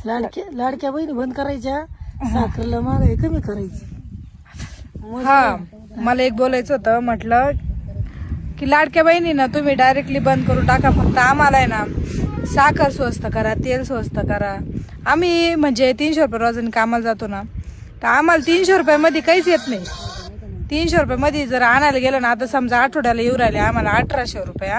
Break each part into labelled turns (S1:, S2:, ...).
S1: लाडक्या बहिणी बंद करायच्या, साखरेला महागाई कमी करायची.
S2: हा, मला एक बोलायचं होतं. म्हटलं की लाडक्या बहिणी ना तुम्ही डायरेक्टली बंद करून टाका. फक्त आम्हाला आहे ना साखर स्वस्त करा, तेल स्वस्त करा. आम्ही म्हणजे 300 रुपये रोजाने कामाला जातो ना, तर आम्हाला 300 रुपयामध्ये काहीच येत नाही. 300 रुपयामध्ये जर आणायला गेलं ना, आता समजा आठवड्याला येऊ राहिले आम्हाला 1800 रुपये.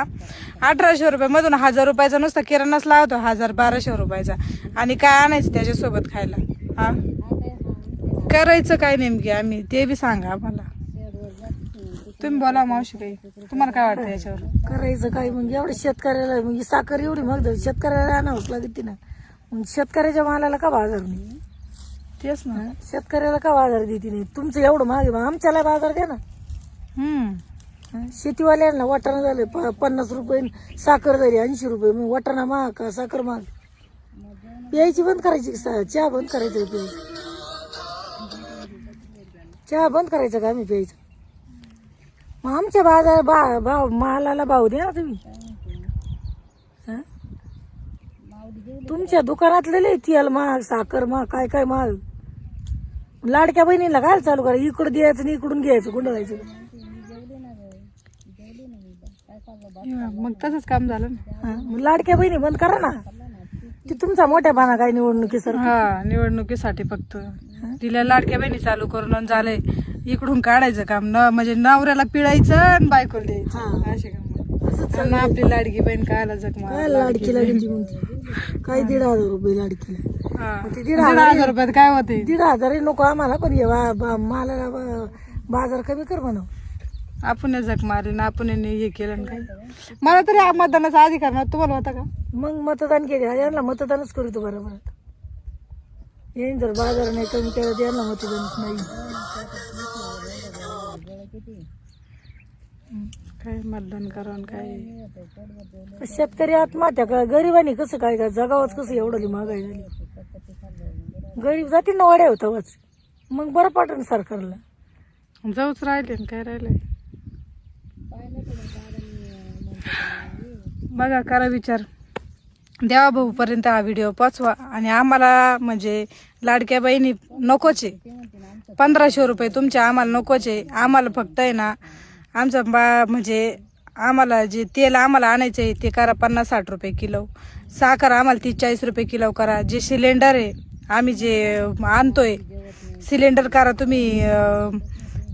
S2: 1800 रुपयामधून 1000 रुपयाचा नुसता किराणाच लावतो, 1200 रुपयाचा. आणि काय आणायचं त्याच्यासोबत खायला? हा, करायचं काय नेमकी आम्ही ते बी सांगा आम्हाला. तुम्ही बोला मावशी, काही तुम्हाला काय वाटतं याच्यावर?
S1: करायचं काय मग? एवढं शेतकऱ्याला म्हणजे साखर एवढी महाग झाली, शेतकऱ्याला आणावंच लागते ना. मग शेतकऱ्याच्या मालाला का बाजार नाही?
S2: तेच ना,
S1: शेतकऱ्याला का बाजार देते नाही? तुमचं एवढं महाग आहे, मग आमच्याला बाजार द्या ना. शेतीवाल्यांना वाटाणा झाले 50 रुपये, साखर झाली 80 रुपये. मग वाटाणा महाग का साखर महाग? प्यायची बंद करायची, चहा बंद करायचं. प्यायचं चहा बंद करायचं का आम्ही प्यायचं? मग आमच्या बाजार भाव मालाला भाव द्या ना तुम्ही. तुमच्या दुकानातले तेल महाग, साखर महाग, काय काय महाग. लाडक्या बहिणीला काय चालू करा? इकडं द्यायचं आणि इकडून घ्यायचं, गुंडळायचं.
S2: मग तसंच काम झालं ना.
S1: मग लाडक्या बहिणी बंद करा ना. ती तुमचा मोठ्या पाना काय निवडणुकीसर.
S2: हा, निवडणुकीसाठी फक्त तिला लाडक्या बहिणी चालू करून झालंय. इकडून काढायचं काम न, म्हणजे नवऱ्याला पिळायचं आणि बायकोला द्यायचं. असे काम. आपली लाडकी बहीण कायला जगमा
S1: काय लाडकी लाडकी म्हणते काय 1,500 रुपये लाडकीला. ते
S2: 1,500 रुपयात काय होते?
S1: 1,500 नको आम्हाला, पण मालाला बाजार कमी कर म्हणा.
S2: आपण जग मारली ना, आपण हे केलं काय. मला तरी मतदानाचा अधिकार ना, तुम्हाला होता का?
S1: मग मतदान केले, यांना मतदानच करतो बरोबर. येईन जर बाजार नाही कमी केला तर यांना मतदानच नाही.
S2: काय मतदान करा काय.
S1: शेतकरी आत्महत्या का? गरिबांनी कसं काय का जगावच? कसं एवढं महागाई झाली? गरीब जातील ना वाड्या होताच. मग बरं पाठवून सरकारला.
S2: जाऊच राहिले काय राहिले. बघा, करा विचार. देवा भाऊ पर्यंत हा व्हिडिओ पोचवा. आणि आम्हाला म्हणजे लाडक्या बहिणी नकोच आहे. 1500 रुपये तुमच्या आम्हाला नकोच आहे. आम्हाला फक्त आहे ना आमचं म्हणजे आम्हाला जे तेल आम्हाला आणायचं आहे ते करा 50-60 रुपये किलो. साखर आम्हाला 30-40 रुपये किलो करा. जे सिलेंडर आहे आम्ही जे आणतोय सिलेंडर करा तुम्ही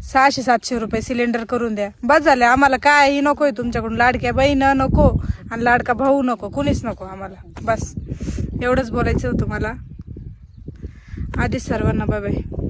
S2: 600-700 रुपये सिलेंडर करून द्या. बस झाले. आम्हाला काही नकोय तुमच्याकडून. लाडक्या बहीण नको आणि लाडका भाऊ नको, कुणीच नको आम्हाला. बस एवढंच बोलायचं होतं मला. आधीच सर्वांना बाय बाय.